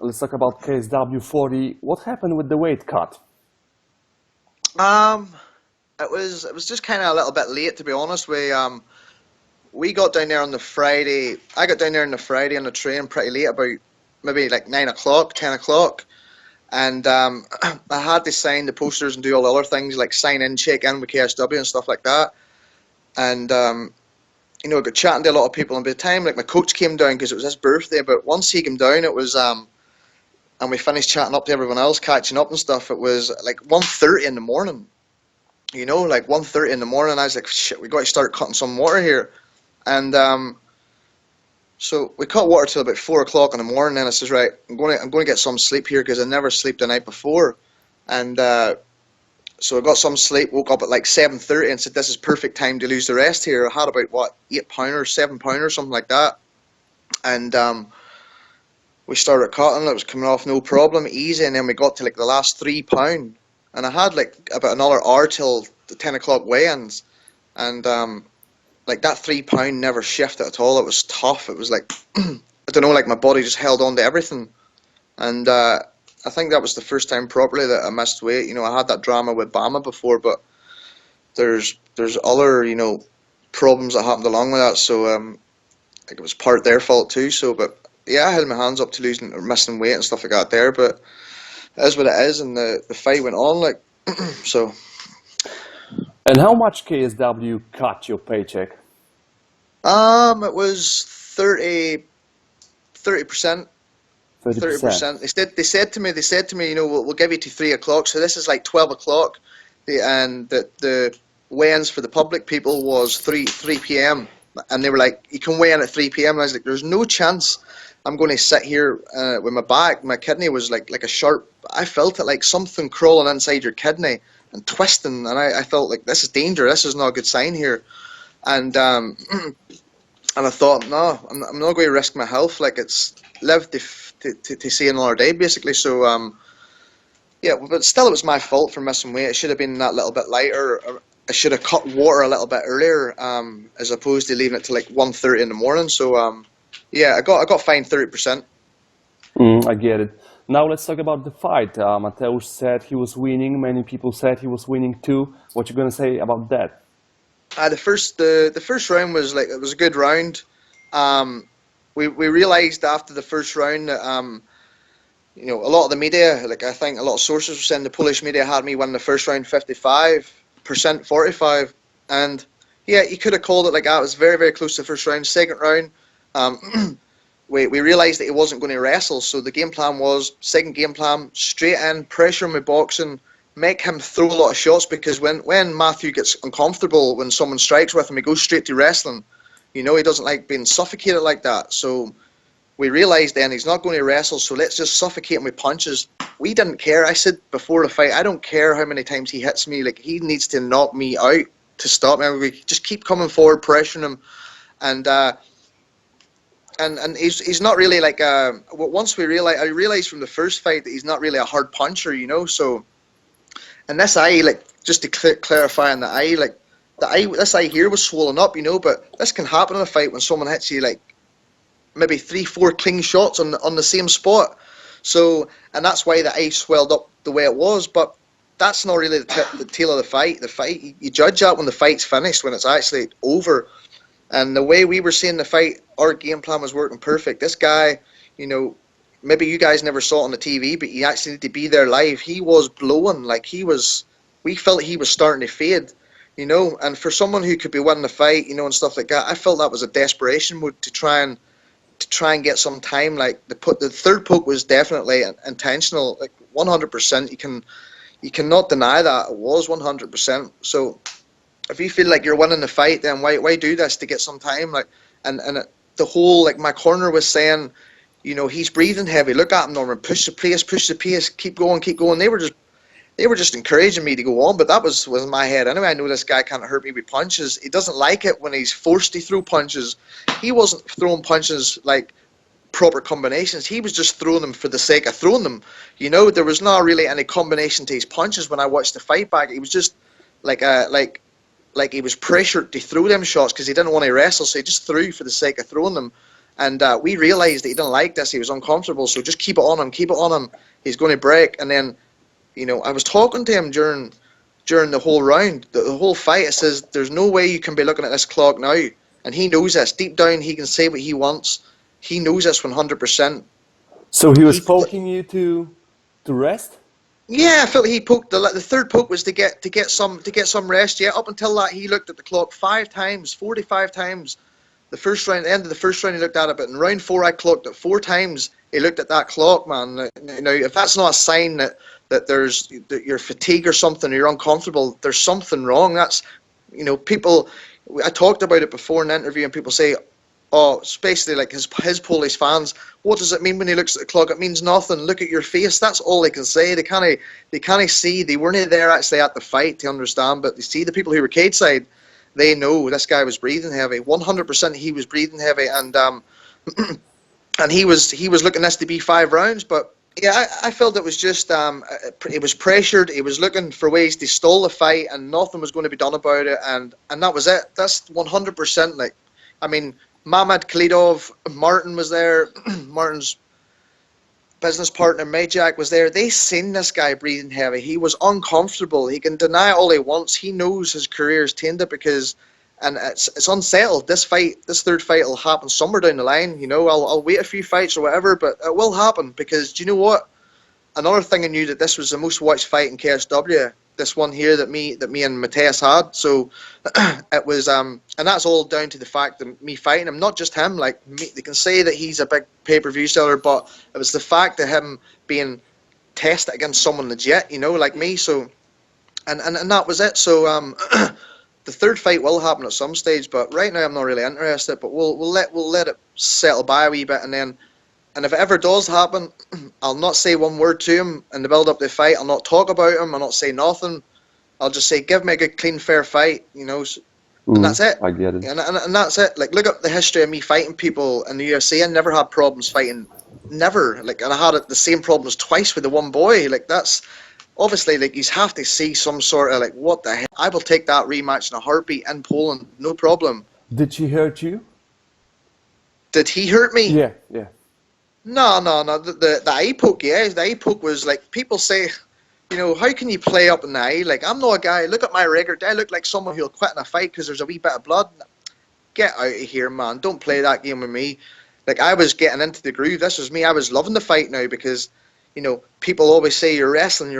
let's talk about KSW 40. What happened with the weight cut? It was just kind of a little bit late, to be honest. We got down there on the Friday. I got down there on the Friday on the train pretty late, about maybe like 9 o'clock, 10 o'clock. And I had to sign the posters and do all the other things like sign in, check in with KSW and stuff like that. And you know, I got chatting to a lot of people, and by the time like my coach came down, because it was his birthday, but once he came down, it was and we finished chatting up to everyone else, catching up and stuff. It was like 1:30 in the morning. You know, like 1:30 in the morning. I was like, shit, we got to start cutting some water here. And so we cut water till about 4 o'clock in the morning. And I says, right, I'm going to get some sleep here, because I never slept the night before. And so I got some sleep. Woke up at like 7:30 and said, this is perfect time to lose the rest here. I had about what, 8 pounders, 7 pounders, something like that. And we started cutting. It was coming off no problem, easy. And then we got to like the last £3. And I had like about another hour till the 10 o'clock weigh-ins. And like that £3 never shifted at all. It was tough. It was like, I don't know, like my body just held on to everything. And I think that was the first time properly that I missed weight. You know, I had that drama with Bama before, but there's other, you know, problems that happened along with that. So like it was part their fault too. So, but yeah, I held my hands up to losing or missing weight and stuff like that there. But it is what it is, and the fight went on. Like so. And how much KSW cut your paycheck? It was 30%. 30%. 30%. They said to me, you know, we'll give you to 3 o'clock. So this is like 12 o'clock, and the weigh-ins for the public people was 3 p.m. And they were like, you can weigh in at 3 p.m. And I was like, there's no chance I'm going to sit here with my back. My kidney was like a sharp. I felt it like something crawling inside your kidney and twisting, and I felt like this is danger. This is not a good sign here. And and I thought, no, I'm not going to risk my health. Like, it's live to see another day, basically. So yeah, but still, it was my fault for missing weight. It should have been that little bit lighter. I should have cut water a little bit earlier, as opposed to leaving it to like 1:30 in the morning. So yeah, I got fined 30%. I get it. Now let's talk about the fight. Mateusz said he was winning. Many people said he was winning too. What you gonna say about that? The first round was like, it was a good round. We realised after the first round that you know, a lot of the media, like I think a lot of sources were saying the Polish media had me win the first round 55%, 45, and yeah, you could have called it like that. It was very, very close to the first round. Second round, we realised that he wasn't going to wrestle, so the game plan was, second game plan, straight in, pressure him with boxing, make him throw a lot of shots, because when Matthew gets uncomfortable when someone strikes with him, he goes straight to wrestling. You know, he doesn't like being suffocated like that. So we realised then he's not going to wrestle, so let's just suffocate him with punches. We didn't care. I said before the fight, I don't care how many times he hits me. Like, he needs to knock me out to stop me. We just keep coming forward, pressuring him, and he's not really like once I realized from the first fight that he's not really a hard puncher, you know. So, and this eye, like, just to clarify on the eye, like this eye here was swollen up, you know, but this can happen in a fight when someone hits you like maybe 3-4 clean shots on the same spot. So, and that's why the eye swelled up the way it was. But that's not really the tail of the fight. The fight, you judge that when the fight's finished, when it's actually over. And the way we were seeing the fight, our game plan was working perfect. This guy, you know, maybe you guys never saw it on the TV, but you actually need to be there live. He was blowing, like we felt he was starting to fade, you know. And for someone who could be winning the fight, you know, and stuff like that, I felt that was a desperation mode to try and get some time. Like the third poke was definitely intentional, like 100%. You cannot deny that it was 100%. So if you feel like you're winning the fight, then why do this to get some time? Like, and the whole, like, my corner was saying, you know, he's breathing heavy. Look at him, Norman. Push the pace. Keep going. They were just encouraging me to go on. But that was in my head anyway. I know this guy can't hurt me with punches. He doesn't like it when he's forced to throw punches. He wasn't throwing punches like proper combinations. He was just throwing them for the sake of throwing them. You know, there was not really any combination to his punches when I watched the fight back. He was just like he was pressured to throw them shots because he didn't want to wrestle, so he just threw for the sake of throwing them. And we realized that he didn't like this. He was uncomfortable. So just keep it on him. Keep it on him. He's going to break. And then, you know, I was talking to him during the whole round, the whole fight. It says, there's no way you can be looking at this clock now. And he knows this. Deep down, he can say what he wants. He knows this 100%. So he was poking you to rest? Yeah, I felt he poked. The third poke was to get some rest. Yeah, up until that, he looked at the clock 5 times, 45 times. The first round, the end of the first round, he looked at it. But in round 4, I clocked it 4 times. He looked at that clock, man. Now, if that's not a sign that that you're fatigued or something, or you're uncomfortable, there's something wrong. That's, you know, people. I talked about it before in an interview, and people say, "Oh, it's basically like his Polish fans. What does it mean when he looks at the clock? It means nothing. Look at your face." That's all they can say. They can't see. They weren't there actually at the fight to understand, but they see the people who were cage side. They know this guy was breathing heavy. 100%, he was breathing heavy, and and he was looking this to be 5 rounds. But yeah, I felt it was just it was pressured. He was looking for ways to stall the fight, and nothing was going to be done about it. And that was it. That's 100%. Like, I mean, Mamad Khalidov, Martin was there. Martin's business partner, Majak, was there. They seen this guy breathing heavy. He was uncomfortable. He can deny all he wants. He knows his career is tainted because, and it's unsettled. This third fight will happen somewhere down the line. You know, I'll wait a few fights or whatever, but it will happen because, do you know what? Another thing I knew, that this was the most watched fight in KSW. This one here that me and Mateus had. So it was, and that's all down to the fact that me fighting him, not just him. Like, they can say that he's a big pay-per-view seller, but it was the fact of him being tested against someone legit, you know, like me. So, and that was it. So the third fight will happen at some stage, but right now I'm not really interested. But we'll let it settle by a wee bit, and then. And if it ever does happen, I'll not say one word to him in the build up to the fight. I'll not talk about him. I'll not say nothing. I'll just say, give me a good, clean, fair fight, you know. And that's it. I get it. And that's it. Like, look up the history of me fighting people in the UFC. I never had problems fighting. Never. Like, and I had the same problems twice with the one boy. Like, that's obviously, like, you have to see some sort of, like, what the heck. I will take that rematch in a heartbeat in Poland. No problem. Did she hurt you? Did he hurt me? Yeah. No. The eye poke, yeah. The eye poke was like, people say, you know, how can you play up in the eye? Like, I'm not a guy. Look at my record. I look like someone who'll quit in a fight because there's a wee bit of blood. Get out of here, man. Don't play that game with me. Like, I was getting into the groove. This was me. I was loving the fight now because, you know, people always say you're wrestling.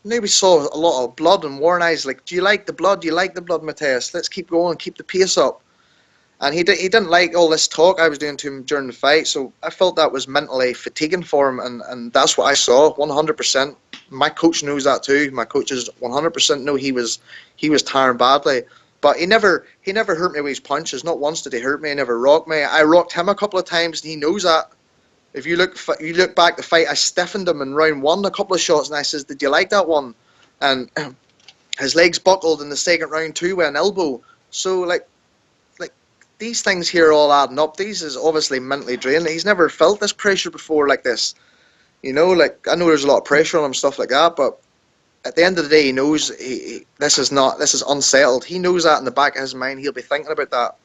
Now we saw a lot of blood and worn eyes. Like, do you like the blood? Do you like the blood, Mateus? Let's keep going. Keep the pace up. And he didn't like all this talk I was doing to him during the fight, so I felt that was mentally fatiguing for him, and that's what I saw, 100%. My coach knows that too. My coaches 100% know he was tiring badly, but he never hurt me with his punches. Not once did he hurt me. He never rocked me. I rocked him a couple of times, and he knows that. If you look back the fight, I stiffened him in round 1 a couple of shots, and I says, "Did you like that one?" And his legs buckled in the second round too with an elbow. So like. These things here are all adding up. These is obviously mentally draining. He's never felt this pressure before like this. You know, like, I know there's a lot of pressure on him, stuff like that, but at the end of the day, he knows this is unsettled. He knows that in the back of his mind. He'll be thinking about that.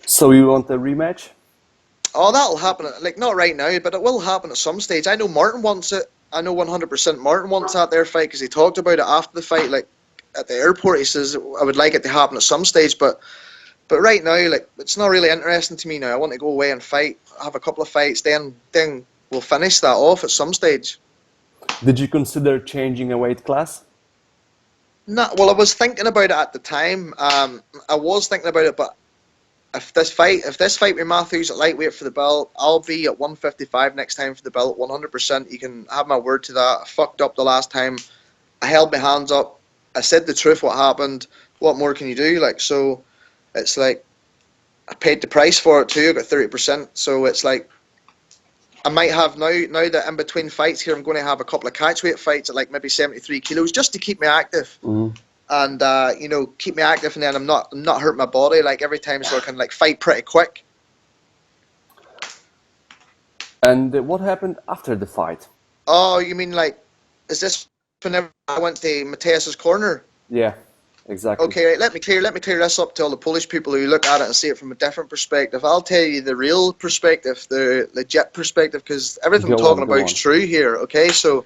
So you want a rematch? Oh, that'll happen. Like, not right now, but it will happen at some stage. I know Martin wants it. I know 100% Martin wants that their fight because he talked about it after the fight. Like, at the airport, he says, I would like it to happen at some stage, but right now, like, it's not really interesting to me now. I want to go away and fight, have a couple of fights, then we'll finish that off at some stage. Did you consider changing a weight class? No, well, I was thinking about it at the time. I was thinking about it, but if this fight with Matthews at lightweight for the belt, I'll be at 155 next time for the belt, 100%. You can have my word to that. I fucked up the last time. I held my hands up. I said the truth, what happened. What more can you do? Like, so... It's like, I paid the price for it too, I got 30%, so it's like, I might have now that in between fights here, I'm going to have a couple of catchweight fights at like maybe 73 kilos, just to keep me active, and you know, keep me active, and then I'm not hurting my body like every time, so I can like fight pretty quick. And what happened after the fight? Oh, you mean like, is this whenever I went to Mateus's corner? Yeah. exactly. Okay, right, let me clear this up to all the Polish people who look at it and see it from a different perspective. I'll tell you the real perspective, the legit perspective, because everything I'm talking about is true here. Okay, so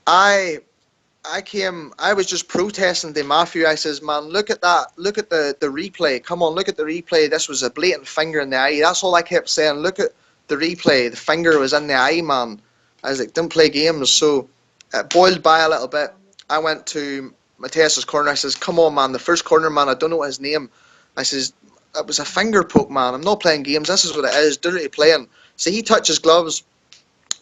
I was just protesting the mafia. I says, man, look at that, look at the replay. Come on, look at the replay. This was a blatant finger in the eye. That's all I kept saying. Look at the replay. The finger was in the eye, man. I was like, don't play games. So it boiled by a little bit. I went to Matthias's corner. I says, come on, man, the first corner man, I don't know his name. I says, it was a finger poke, man. I'm not playing games. This is what it is. Dirty playing. So he touched his gloves.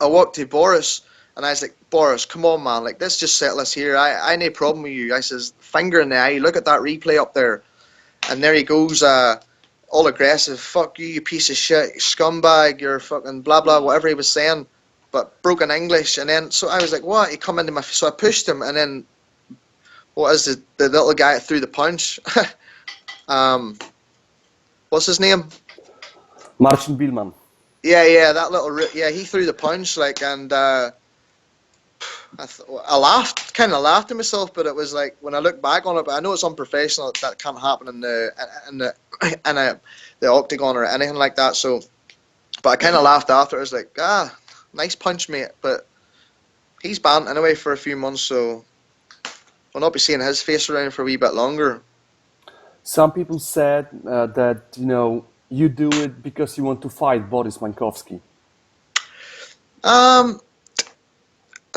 I walked to Boris, and I was like, Boris, come on, man. Like, let's just settle this here. I no problem with you. I says, finger in the eye. Look at that replay up there. And there he goes, all aggressive. Fuck you, you piece of shit, scumbag. You're fucking blah, blah, whatever he was saying. But broken English. And then, so I was like, what? He come into my, so I pushed him, and then, what is the little guy that threw the punch? What's his name? Marcin Billman. Yeah, that little, yeah, he threw the punch, like, and I laughed, kind of laughed to myself, but it was like, when I look back on it, but I know it's unprofessional, that can't happen in the octagon or anything like that, so, but I kind of laughed after. I was like, nice punch, mate, but he's banned anyway for a few months, so we'll not be seeing his face around for a wee bit longer. Some people said that, you know, you do it because you want to fight Boris Mańkowski. I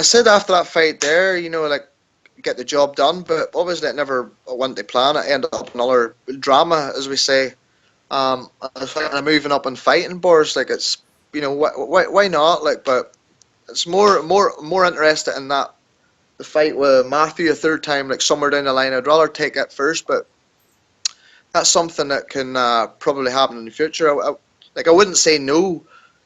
said after that fight there, you know, like, get the job done, but obviously it never went to plan. It ended up another drama, as we say. I was thinking of moving up and fighting Boris, like, it's, you know, why not? Like, but it's more interested in that, the fight with Matthew a third time, like, somewhere down the line. I'd rather take it first, but that's something that can probably happen in the future. I wouldn't say no,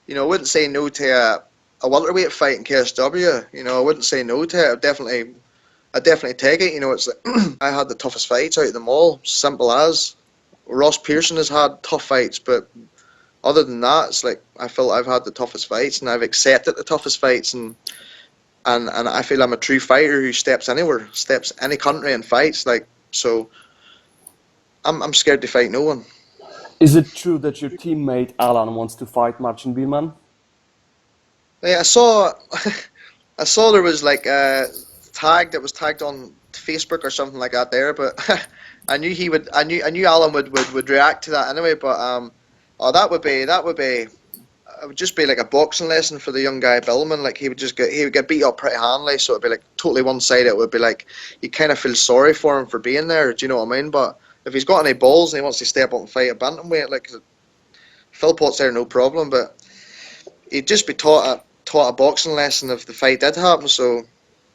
you know, I wouldn't say no to a welterweight fight in KSW. You know, I wouldn't say no to it. I'd definitely take it. You know, it's like, I had the toughest fights out of them all. Simple as. Ross Pearson has had tough fights, but other than that, it's like, I feel I've had the toughest fights, and I've accepted the toughest fights, and I feel I'm a true fighter who steps anywhere, steps any country and fights. Like, so I'm scared to fight no one. Is it true that your teammate Alan wants to fight Marcin Billman? Yeah, I saw there was like a tag that was tagged on Facebook or something like that there, but I knew Alan would react to that anyway. But that would just be like a boxing lesson for the young guy Billman. Like, he would get beat up pretty handily, so it'd be like totally one sided. It would be like, you kind of feel sorry for him for being there. Do you know what I mean? But if he's got any balls and he wants to step up and fight a bantamweight, like, Philpott's there, no problem. But he'd just be taught a boxing lesson if the fight did happen. So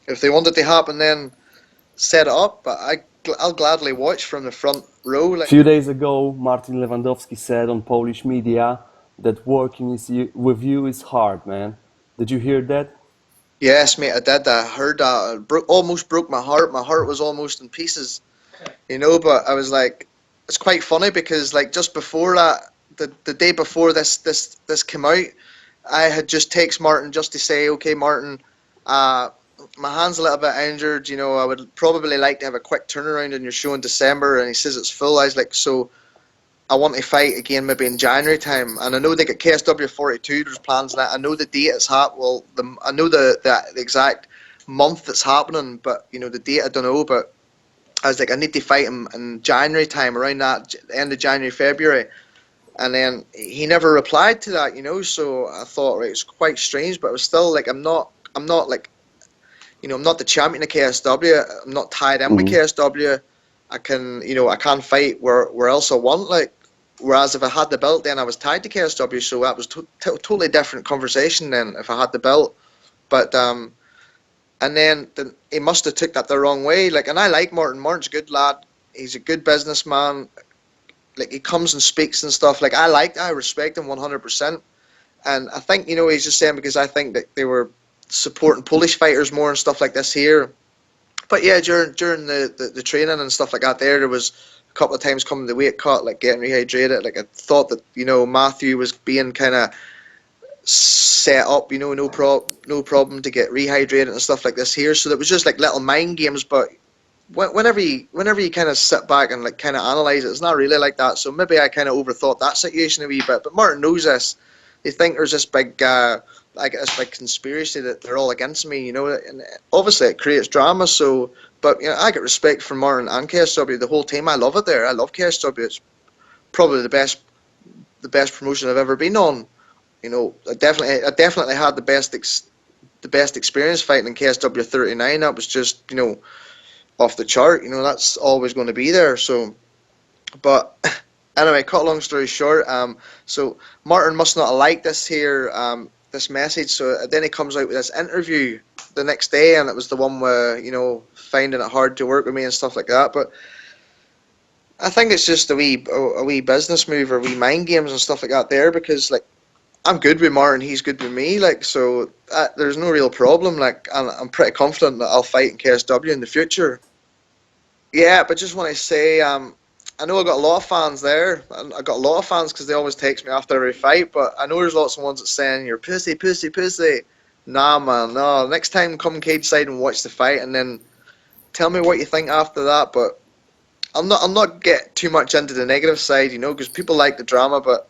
if they wanted to happen, then set it up. But I'll gladly watch from the front row. Like, a few days ago, Martin Lewandowski said on Polish media that working with you is hard, man. Did you hear that? Yes, mate, I did. I heard that. It almost broke my heart. My heart was almost in pieces, you know. But I was like, it's quite funny because, like, just before that, the day before this came out, I had just texted Martin just to say, okay, Martin, my hand's a little bit injured. You know, I would probably like to have a quick turnaround in your show in December. And he says it's full. I was like, so I want to fight again maybe in January time. And I know they get KSW 42. There's plans on that. I know the date it's well, I know the exact month it's happening, but you know the date I don't know. But I was like, I need to fight him in January time, around that end of January, February. And then he never replied to that, you know. So I thought, right, it's quite strange, but I was still like, I'm not like, you know, I'm not the champion of KSW. I'm not tied in with KSW. I can, you know, I can't fight where else I want. Like, whereas if I had the belt, then I was tied to KSW. So that was totally different conversation then if I had the belt. But and then he must have took that the wrong way. Like, and I like Martin. Martin's a good lad. He's a good businessman. Like, he comes and speaks and stuff. Like, I respect him 100%. And I think, you know, he's just saying because I think that they were supporting Polish fighters more and stuff like this here. But yeah, during the training and stuff like that there was a couple of times coming to the weight cut, like getting rehydrated. Like, I thought that, you know, Matthew was being kind of set up, you know, no problem to get rehydrated and stuff like this here. So it was just like little mind games, but whenever you kind of sit back and like kind of analyze it, it's not really like that. So maybe I kind of overthought that situation a wee bit. But Martin knows this. They think there's this big, like this big conspiracy that they're all against me, you know. And obviously it creates drama. So, but you know, I get respect from Martin and KSW, the whole team. I love it there. I love KSW. It's probably the best promotion I've ever been on. You know, I definitely had the best experience fighting in KSW 39. That was just, you know, off the chart. You know, that's always going to be there. So, but anyway, cut a long story short, so Martin must not have liked this here, this message. So then he comes out with this interview the next day, and it was the one where, you know, finding it hard to work with me and stuff like that. But I think it's just a wee business move or wee mind games and stuff like that there, because like I'm good with Martin, he's good with me, like, so there's no real problem. Like, I'm pretty confident that I'll fight in KSW in the future. Yeah, but just want to say, I know I got a lot of fans there. I got a lot of fans because they always text me after every fight. But I know there's lots of ones that saying you're pussy, pussy, pussy. Nah, man, no. Next time, come cage side and watch the fight, and then tell me what you think after that. But I'll not get too much into the negative side, you know, because people like the drama. But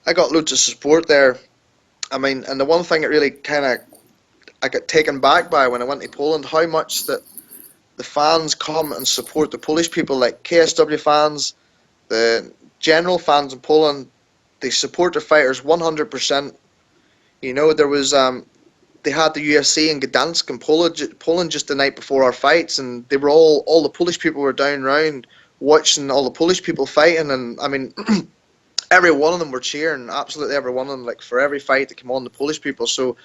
I got loads of support there. I mean, and the one thing that really kind of I got taken back by when I went to Poland, how much that the fans come and support the Polish people, like KSW fans, the general fans in Poland, they support the fighters 100%. You know, there was they had the UFC in Gdansk in Poland just the night before our fights, and they were all the Polish people were down round watching all the Polish people fighting, and I mean, every one of them were cheering, absolutely every one of them, like for every fight that came on, the Polish people. So.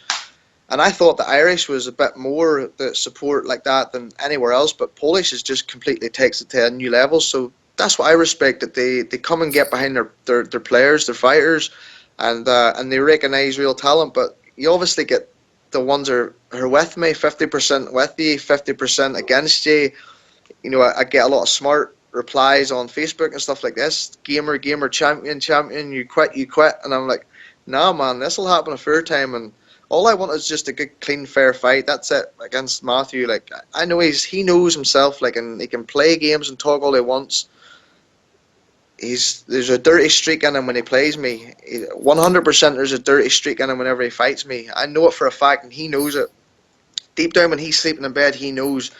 And I thought the Irish was a bit more the support like that than anywhere else, but Polish is just completely takes it to a new level. So that's what I respect, that they come and get behind their players, their fighters, and they recognise real talent. But you obviously get the ones who are with me, 50% with you, 50% against you. You know, I get a lot of smart replies on Facebook and stuff like this. Gamer, champion, you quit. And I'm like, nah, man, this will happen a fair time. And all I want is just a good, clean, fair fight. That's it against Matthew. Like, I know he knows himself, like, and he can play games and talk all he wants. There's a dirty streak in him when he plays me. 100% there's a dirty streak in him whenever he fights me. I know it for a fact, and he knows it. Deep down when he's sleeping in bed, he knows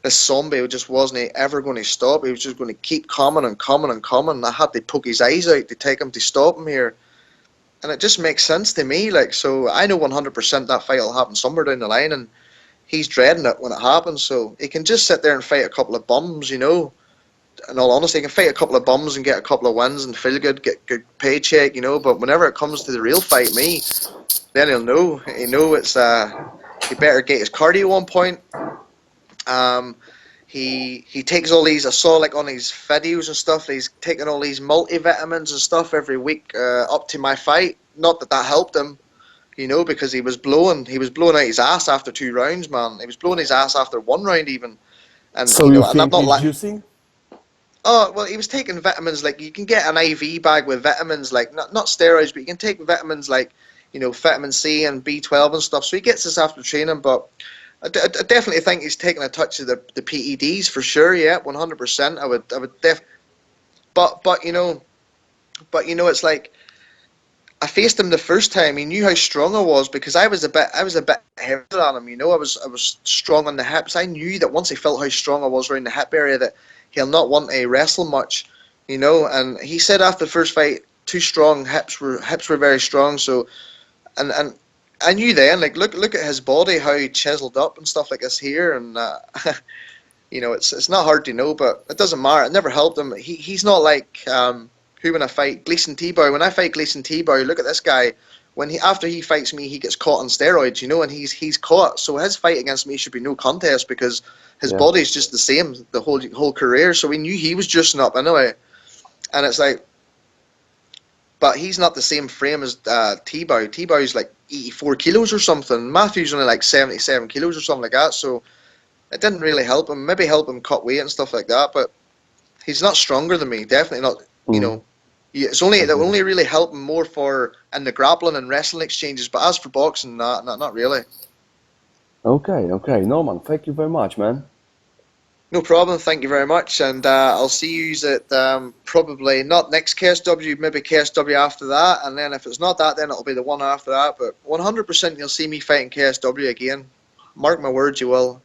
this zombie just wasn't ever going to stop. He was just going to keep coming and coming and coming. I had to poke his eyes out to take him to stop him here. And it just makes sense to me, like, so I know 100% that fight will happen somewhere down the line, and he's dreading it when it happens, so he can just sit there and fight a couple of bums, you know. In all honesty, he can fight a couple of bums and get a couple of wins and feel good, get good paycheck, you know, but whenever it comes to the real fight, me, then he'll know. He'll know it's, he better get his cardio on point. He takes all these, I saw like on his videos and stuff, he's taking all these multivitamins and stuff every week up to my fight. Not that that helped him, you know, because he was blowing out his ass after 2 rounds, man. He was blowing his ass after 1 round even. And So you know, you and I'm think not he's like, juicing? oh well, he was taking vitamins, like you can get an IV bag with vitamins, like not steroids, but you can take vitamins like, you know, vitamin C and B12 and stuff. So he gets this after training, but I definitely think he's taking a touch of the PEDs for sure. Yeah, 100%. I would but you know, it's like I faced him the first time. He knew how strong I was because I was a bit heavier than him. You know, I was strong on the hips. I knew that once he felt how strong I was around the hip area, that he'll not want to wrestle much. You know, and he said after the first fight, too strong. Hips were very strong. So, and I knew then, like, look at his body, how he chiseled up and stuff like this here, and you know, it's not hard to know, but it doesn't matter. It never helped him. He's not like who when I fight Gleason T-Boy. When I fight Gleason T-Boy, look at this guy. After he fights me, he gets caught on steroids, you know, and he's caught. So his fight against me should be no contest because his body's just the same the whole career. So we knew he was juicing up anyway, and it's like. But he's not the same frame as T-Boy. T-Boy's like 84 kilos or something. Matthew's only like 77 kilos or something like that. So it didn't really help him. Maybe help him cut weight and stuff like that. But he's not stronger than me. Definitely not. You know, it only really help him more for in the grappling and wrestling exchanges. But as for boxing, not really. Okay. No, man. Thank you very much, man. No problem. Thank you very much, and I'll see you at probably not next KSW, maybe KSW after that, and then if it's not that, then it'll be the one after that. But 100% you'll see me fighting KSW again. Mark my words, you will.